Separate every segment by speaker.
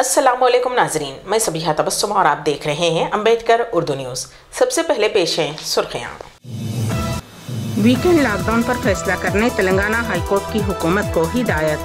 Speaker 1: अस्सलामुअलैकुम नाजरीन, मैं सबिहा तबस्सुम और आप देख रहे हैं अम्बेडकर उर्दू न्यूज़। सबसे पहले पेश हैं सुर्खियाँ।
Speaker 2: वीकेंड लॉकडाउन पर फैसला करने तेलंगाना हाईकोर्ट की हुकूमत को हिदायत।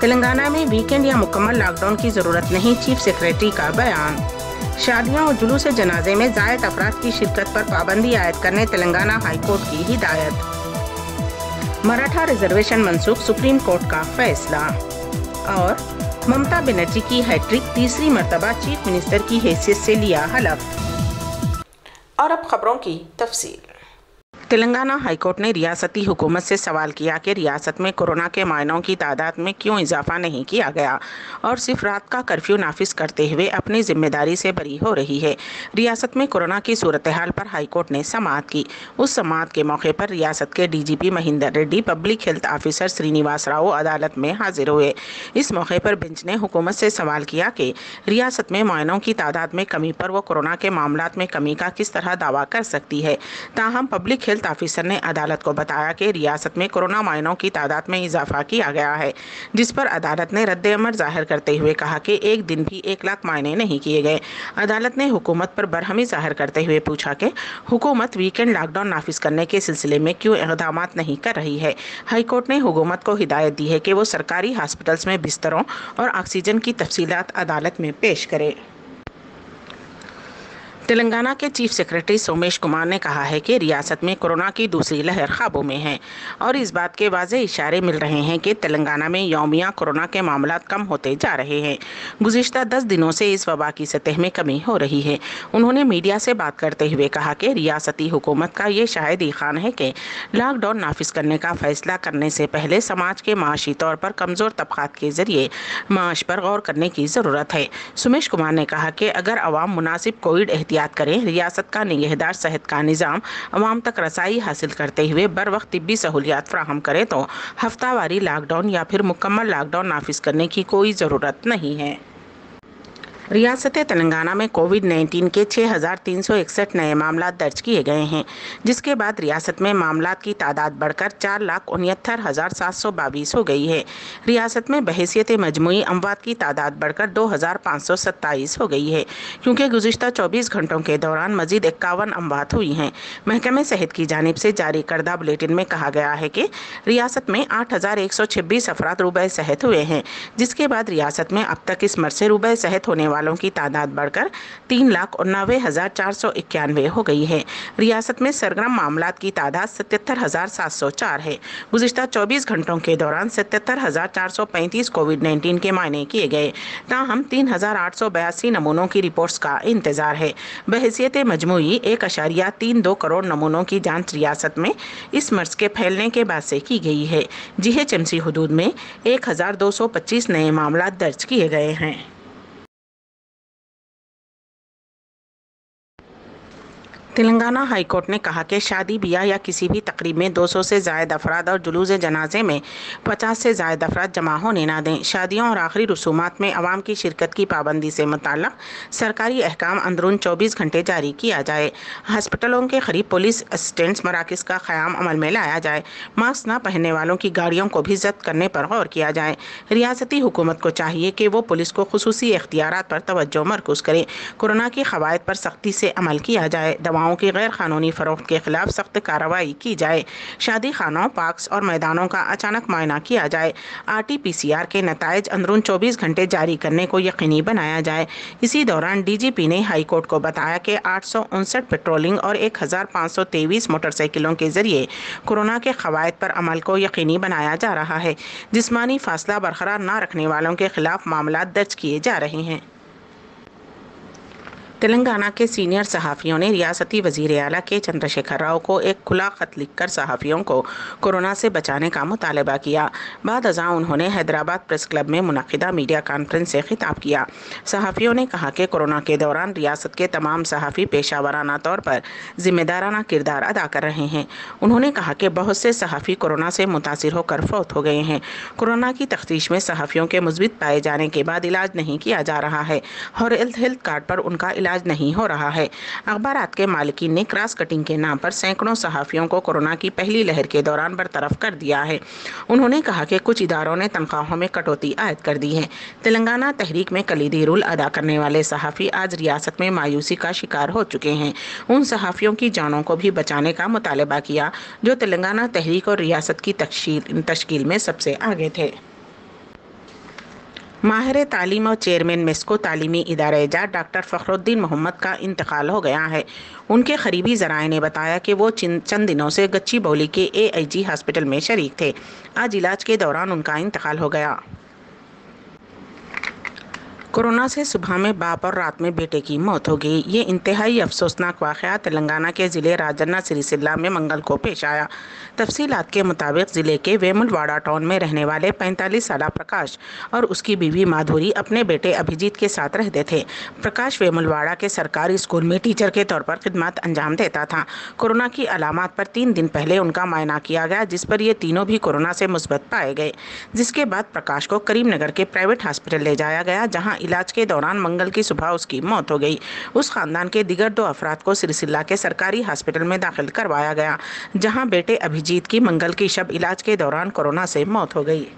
Speaker 2: तेलंगाना में वीकेंड या मुकम्मल लॉकडाउन की ज़रूरत नहीं, चीफ सेक्रेटरी का बयान। शादियों और जुलूस जनाजे में ज़ायद अफराद की शिरकत पर पाबंदी आयद करने तेलंगाना हाईकोर्ट की हिदायत। मराठा रिजर्वेशन मनसूख, सुप्रीम कोर्ट का फैसला। और ममता बनर्जी की हैट्रिक, तीसरी मर्तबा चीफ मिनिस्टर की हैसियत से लिया हलफ।
Speaker 1: और अब खबरों की तफसील।
Speaker 2: तेलंगाना हाईकोर्ट ने रियासती हुकूमत से सवाल किया कि रियासत में कोरोना के मायनों की तादाद में क्यों इजाफा नहीं किया गया और सिर्फ रात का कर्फ्यू नाफिज करते हुए अपनी जिम्मेदारी से बरी हो रही है। रियासत में कोरोना की सूरत हाल पर हाईकोर्ट ने समाअत की। उस समाअत के मौके पर रियासत के DGP Mahender Reddy, public health officer Srinivas Rao अदालत में हाजिर हुए। इस मौके पर बेंच ने हुकूमत से सवाल किया कि रियासत में मायनों की तादाद में कमी पर वो कोरोना के मामलात में कमी का किस तरह दावा कर सकती है। ताहम पब्लिक हेल्थ ऑफिसर ने अदालत को बताया कि रियासत में कोरोना मायनों की तादाद में इजाफा किया गया है, जिस पर अदालत ने रद्द-ए-अमल जाहिर करते हुए कहा कि एक दिन भी 1 लाख मायने नहीं किए गए। अदालत ने हुकूमत पर बरहमी जाहिर करते हुए पूछा कि हुकूमत वीकेंड लॉकडाउन नाफिज करने के सिलसिले में क्यों इक़दाम नहीं कर रही है। हाईकोर्ट ने हुकूमत को हिदायत दी है कि वो सरकारी हॉस्पिटल्स में बिस्तरों और ऑक्सीजन की तफसीलात अदालत में पेश करे। तेलंगाना के चीफ सेक्रेटरी सोमेश कुमार ने कहा है कि रियासत में कोरोना की दूसरी लहर काबू में है और इस बात के वाज़े इशारे मिल रहे हैं कि तेलंगाना में यौमिया कोरोना के मामलात कम होते जा रहे हैं। गुज़िश्ता 10 दिनों से इस वबा की सतह में कमी हो रही है। उन्होंने मीडिया से बात करते हुए कहा कि रियासती हुकूमत का ये शायद ही खान है कि लॉकडाउन नाफिज करने का फैसला करने से पहले समाज के माशी तौर पर कमज़ोर तबक़ात के ज़रिए माश पर गौर करने की ज़रूरत है। सोमेश कुमार ने कहा कि अगर अवाम मुनासिब कोविड एहतियात करें, रियासत का निगहदार सेहत का निज़ाम अवाम तक रसाई हासिल करते हुए बर वक्त तिब्बी सहूलियात फ्राहम करे तो हफ्तावारी लॉकडाउन या फिर मुकम्मल लॉकडाउन नाफिज करने की कोई ज़रूरत नहीं है। रियासत तेलंगाना में कोविड-19 के 6,361 नए मामला दर्ज किए गए हैं, जिसके बाद रियासत में मामलात की तादाद बढ़कर 4,69,722 हो गई है। रियासत में बहैसियत मजमूई अमवात की तादाद बढ़कर 2,527 हो गई है, क्योंकि गुज़िश्ता 24 घंटों के दौरान मजीद 51 अमवात हुई हैं। महकमे सेहत की जानिब से जारी करदा बुलेटिन में कहा गया है कि रियासत में 8,126 अफराद रूबे सेहत हुए हैं, जिसके बाद रियासत में अब तक इस मर्ज से रूबे सेहत होने वालों की तादाद बढ़कर 3,89,491 हो गई है। रियासत में सरगर्म मामलात की तादाद 77,704 है। गुज़िश्ता 24 घंटों के दौरान 77,435 कोविड-19 के मायने किए गए। ताहम 3,882 नमूनों की रिपोर्ट्स का इंतजार है। बहैसियत मजमूई 1.32 करोड़ नमूनों की जांच रियासत में इस मर्ज के फैलने के बाद से की गई है। जीएचएमसी हुदूद में 1,225 नए मामला दर्ज किए गए हैं। तेलंगाना हाईकोर्ट ने कहा कि शादी ब्याह या किसी भी तकरीब में 200 से ज़ायद अफराद और जुलूस जनाजे में 50 से ज़ायद अफराद जमा होने ना दें। शादियों और आखिरी रसूमात में अवाम की शिरकत की पाबंदी से मुताल्लिक़ सरकारी अहकाम अंदरून 24 घंटे जारी किया जाए। हॉस्पिटलों के करीब पुलिस असिस्टेंट्स मराकज़ का क़याम अमल में लाया जाए। मास्क न पहनने वालों की गाड़ियों को भी जब्त करने पर गौर किया जाए। रियासती हुकूमत को चाहिए कि वो पुलिस को खुसूसी इख्तियारात पर तवज्जो मरकूज़ करे। कोरोना की क़वायद पर सख्ती से अमल किया जाए। दवाओं की गैर कानूनी फरोख्त के खिलाफ सख्त कार्रवाई की जाए। शादी खानों, पार्क्स और मैदानों का अचानक मुआयना किया जाए। RT-PCR के नताइज अंदरून 24 घंटे जारी करने को यकीनी बनाया जाए। इसी दौरान डीजीपी ने हाईकोर्ट को बताया कि 859 पेट्रोलिंग और 1,523 मोटरसाइकिलों के जरिए कोरोना के क़वायद पर अमल को यकीनी बनाया जा रहा है। जिस्मानी फासला बरकरार न रखने वालों के खिलाफ मामला दर्ज किए जा रहे हैं। तेलंगाना के सीनियर सहाफ़ियों ने रियासती वज़ीर आला के चंद्रशेखर राव को एक खुला ख़त लिखकर सहाफ़ियों को कोरोना से बचाने का मुतालबा किया। बाद अज़ां उन्होंने हैदराबाद प्रेस क्लब में मुनक़िदा मीडिया कॉन्फ्रेंस से खिताब किया। सहाफ़ियों ने कहा कि कोरोना के दौरान रियासत के तमाम सहाफ़ी पेशावराना तौर पर ज़िम्मेदाराना किरदार अदा कर रहे हैं। उन्होंने कहा कि बहुत से सहाफ़ी कोरोना से मुतासिर होकर फौत हो गए हैं। कोरोना की तफ्तीश में सहाफ़ियों के मुस्बित पाए जाने के बाद इलाज नहीं किया जा रहा है और हेल्थ कार्ड पर उनका इलाज नहीं हो रहा है। अखबारात के मालिकीन ने क्रॉस कटिंग के नाम पर सैकड़ों सहाफ़ियों को कोरोना की पहली लहर के दौरान बरतरफ कर दिया है। उन्होंने कहा कि कुछ इदारों ने तनख्वाहों में कटौती आयद कर दी है। तेलंगाना तहरीक में कलीदी रोल अदा करने वाले सहाफ़ी आज रियासत में मायूसी का शिकार हो चुके हैं। उन सहाफ़ियों की जानों को भी बचाने का मुतालबा किया जो तेलंगाना तहरीक और रियासत की तश्कील में सबसे आगे थे। माहिर तालीम और चेयरमैन मेस्को तालीमी इदारा-ए-जात डॉक्टर फ़खरुद्दीन मोहम्मद का इंतकाल हो गया है। उनके करीबी ज़राए ने बताया कि वो चंद दिनों से गच्चीबौली के AIG हॉस्पिटल में शरीक थे। आज इलाज के दौरान उनका इंतकाल हो गया। कोरोना से सुबह में बाप और रात में बेटे की मौत हो गई। ये इंतहाई अफसोसनाक वाक़या तेलंगाना के ज़िले राजन्ना सिरिसिल्ला में मंगल को पेश आया। तफसीलात के मुताबिक ज़िले के वेमुलवाड़ा टाउन में रहने वाले 45 साला प्रकाश और उसकी बीवी माधुरी अपने बेटे अभिजीत के साथ रहते थे। प्रकाश वेमुलवाड़ा के सरकारी स्कूल में टीचर के तौर पर खिदमत अंजाम देता था। कोरोना की अलामात पर 3 दिन पहले उनका मायना किया गया, जिस पर ये तीनों भी कोरोना से मुस्बत पाए गए, जिसके बाद प्रकाश को करीमनगर के प्राइवेट हॉस्पिटल ले जाया गया, जहाँ इलाज के दौरान मंगल की सुबह उसकी मौत हो गई। उस खानदान के दिगर 2 अफराद को सिरसिल्ला के सरकारी हॉस्पिटल में दाखिल करवाया गया, जहां बेटे अभिजीत की मंगल की शब इलाज के दौरान कोरोना से मौत हो गई।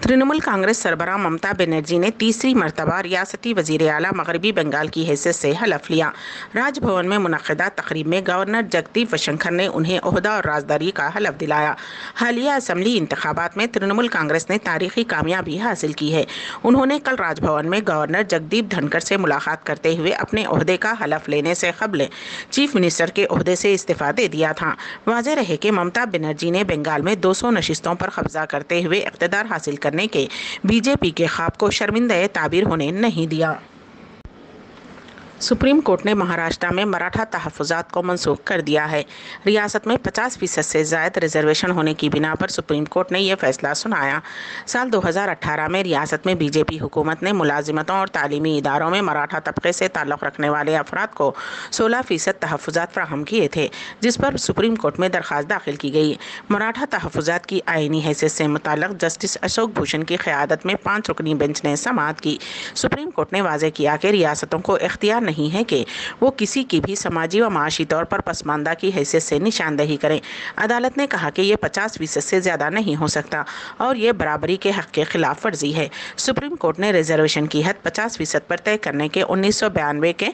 Speaker 2: तृणमूल कांग्रेस सरबराह ममता बनर्जी ने तीसरी मरतबा रियासती वज़ीर आला मगरबी बंगाल की हैसियत से हलफ लिया। राजभवन में मुनक़्क़दा तक़रीब में गवर्नर जगदीप धनखड़ ने उन्हें ओहदा और राजदारी का हलफ दिलाया। हालिया असम्बली इंतखाबात में तृणमूल कांग्रेस ने तारीखी कामयाबी हासिल की है। उन्होंने कल राजभवन में गवर्नर जगदीप धनखड़ से मुलाकात करते हुए अपने ओहदे का हलफ लेने से कबल चीफ मिनिस्टर के ओहदे से इस्तीफ़ा दे दिया था। वाज़ेह रहे कि ममता बनर्जी ने बंगाल में 200 नशिस्तों पर कब्जा करते हुए इक़्तिदार हासिल करने के बीजेपी के ख्वाब को शर्मिंदा ताबीर होने नहीं दिया। सुप्रीम कोर्ट ने महाराष्ट्र में मराठा तहफ़्फ़ुज़ात को मनसूख कर दिया है। रियासत में 50% से ज़ायद रिजर्वेशन होने की बिना पर सुप्रीम कोर्ट ने यह फैसला सुनाया। साल 2018 में रियासत में बीजेपी हुकूमत ने मुलाजिमतों और तालीमी इदारों में मराठा तबके से ताल्लुक़ रखने वाले अफराद को 16% तहफ़्फ़ुज़ात फ़राहम किए थे, जिस पर सुप्रीम कोर्ट में दरख्वास्त दाखिल की गई। मराठा तहफ़्फ़ुज़ात की आइनी हैसियत से मुताल्लिक़ जस्टिस अशोक भूषण की क़यादत में 5 रुकनी बेंच ने समाअत की। सुप्रीम कोर्ट ने वाज़ेह किया कि रियासतों को इख्तियार नहीं है कि वो किसी की भी समाजी व माशी तौर पर पसमानदा की हैसियत से निशानदही करें। अदालत ने कहा कि ये 50% से ज़्यादा नहीं हो सकता और ये बराबरी के हक़ के खिलाफ वर्जी है। सुप्रीम कोर्ट ने रिजर्वेशन की हद 50% पर तय करने के 1992 के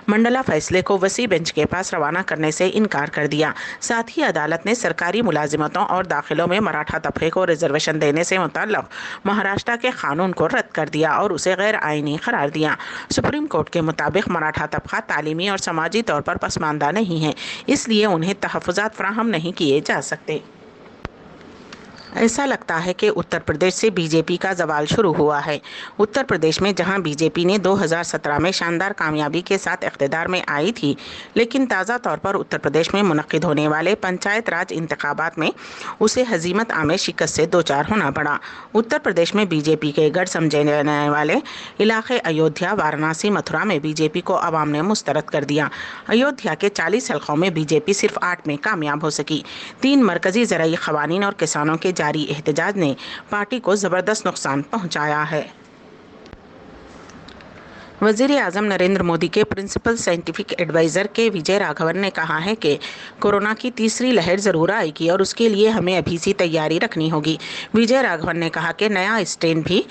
Speaker 2: मंडला फैसले को वसी बेंच के पास रवाना करने से इनकार कर दिया। साथ ही अदालत ने सरकारी मुलाजिमतों और दाखिलों में मराठा तबके को रिजर्वेशन देने से मुतल्लिक़ महाराष्ट्र के कानून को रद्द कर दिया और उसे गैर आइनी करार दिया। सुप्रीम कोर्ट के मुताबिक मराठा तबका तालीमी और समाजी तौर पर पसमानदा नहीं है, इसलिए उन्हें तहफ़्फ़ुज़ात फ़राहम नहीं किए जा सकते। ऐसा लगता है कि उत्तर प्रदेश से बीजेपी का ज़वाल शुरू हुआ है। उत्तर प्रदेश में जहां बीजेपी ने 2017 में शानदार कामयाबी के साथ इक़्तिदार में आई थी, लेकिन ताज़ा तौर पर उत्तर प्रदेश में मुनक़्क़िद होने वाले पंचायत राज इंतखाबात में उसे हज़ीमत आमेज़ शिकस्त से दो चार होना पड़ा। उत्तर प्रदेश में बीजेपी के गढ़ समझे जाने वाले इलाके अयोध्या, वाराणसी, मथुरा में बीजेपी को अवाम ने मुस्तरद कर दिया। अयोध्या के 40 हलक़ों में बीजेपी सिर्फ 8 में कामयाब हो सकी। 3 मरकज़ी ज़राई क़वानीन और किसानों के जारी एहतजाज ने पार्टी को ज़बरदस्त नुकसान पहुंचाया है। वज़ीर आज़म नरेंद्र मोदी के प्रिंसिपल साइंटिफिक एडवाइज़र के विजय राघवन ने कहा है कि कोरोना की तीसरी लहर ज़रूर आएगी और उसके लिए हमें अभी से तैयारी रखनी होगी। विजय राघवन ने कहा कि नया स्ट्रेन भी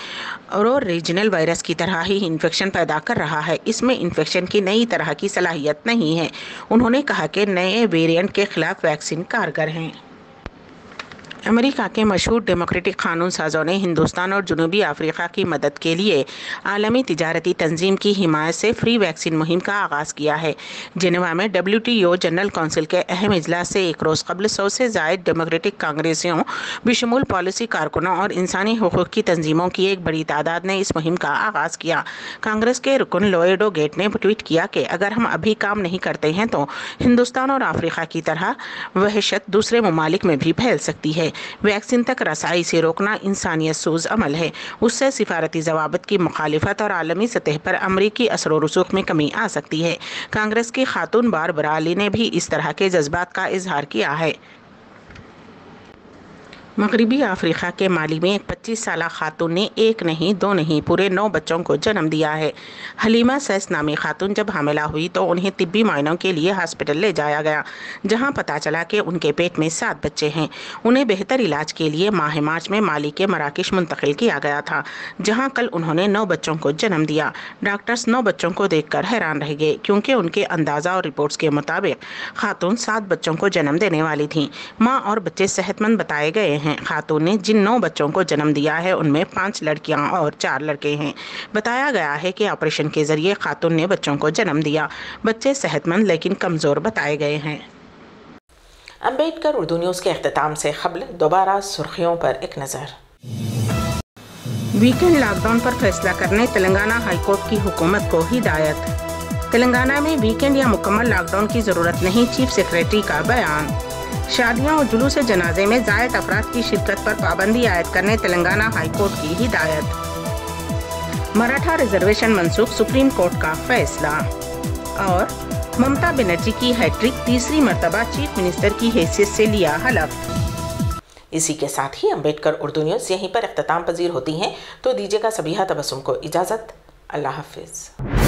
Speaker 2: और रीजनल वायरस की तरह ही इन्फेक्शन पैदा कर रहा है। इसमें इन्फेक्शन की नई तरह की सलाहियत नहीं है। उन्होंने कहा कि नए वेरिएंट के खिलाफ वैक्सीन कारगर हैं। अमेरिका के मशहूर डेमोक्रेटिक कानून साजों ने हिंदुस्तान और जनूबी अफ्रीका की मदद के लिए आलमी तिजारती तंजीम की हिमायत से फ्री वैक्सीन मुहिम का आगाज़ किया है। जेनेवा में WTO जनरल काउंसिल के अहम इजलास से एक रोज़ कबल 100 से ज़ायद डेमोक्रेटिक कांग्रेसियों बिशमूल पॉलिसी कारकुनों और इंसानी हुकूक़ की तंजीमों की एक बड़ी तादाद ने इस मुहिम का आगाज़ किया। कांग्रेस के रुकन लोएडो गेट ने ट्वीट किया कि अगर हम अभी काम नहीं करते हैं तो हिंदुस्तान और अफ्रीका की तरह वहशत दूसरे ममालिक में भी फैल सकती है। वैक्सीन तक रसाई से रोकना इंसानियत सूज अमल है। उससे सिफारती ज़वाबित की मुखालिफत और आलमी सतह पर अमरीकी असर और रसूख में कमी आ सकती है। कांग्रेस की खातून बारबरा ली ने भी इस तरह के जज्बात का इजहार किया है। मगरबी अफ्रीका के माली में एक 25 साला खातून ने एक नहीं दो नहीं पूरे 9 बच्चों को जन्म दिया है। हलीमा सैस नामी खातून जब हामिला हुई तो उन्हें तिब्बी मायनों के लिए हॉस्पिटल ले जाया गया, जहां पता चला कि उनके पेट में 7 बच्चे हैं। उन्हें बेहतर इलाज के लिए माह मार्च में माली के मराकश मुंतकिल किया गया था, जहाँ कल उन्होंने 9 बच्चों को जन्म दिया। डॉक्टर्स 9 बच्चों को देखकर हैरान रह गए, क्योंकि उनके अंदाजा और रिपोर्ट्स के मुताबिक खातून 7 बच्चों को जन्म देने वाली थी। माँ और बच्चे सेहतमंद बताए गए हैं। खातून ने जिन 9 बच्चों को जन्म दिया है उनमें 5 लड़कियां और 4 लड़के हैं। बताया गया है कि ऑपरेशन के जरिए खातून ने बच्चों को जन्म दिया। बच्चे सेहतमंद लेकिन कमजोर बताए गए हैं।
Speaker 1: अम्बेडकर उर्दू न्यूज़ के अख्तिताम से क़ब्ल दोबारा सुर्खियों पर एक नज़र।
Speaker 2: वीकेंड लॉकडाउन पर फैसला करने तेलंगाना हाईकोर्ट की हुकूमत को हिदायत। तेलंगाना में वीकेंड या मुकम्मल लॉकडाउन की जरूरत नहीं, चीफ सेक्रेटरी का बयान। शादियों और जुलूस जनाजे में ज़ायद अफराद की शिरकत पर पाबंदी आयद करने तेलंगाना हाई कोर्ट की हिदायत। मराठा रिजर्वेशन मनसूख, सुप्रीम कोर्ट का फैसला। और ममता बनर्जी की हैट्रिक, तीसरी मर्तबा चीफ मिनिस्टर की हैसियत से लिया हलफ।
Speaker 1: इसी के साथ ही अम्बेडकर उर्दू न्यूज़ यहीं पर इख्तिताम पजीर होती हैं, तो दीजिएगा सबीहा तबस्सुम को इजाज़त। अल्लाह हाफिज़।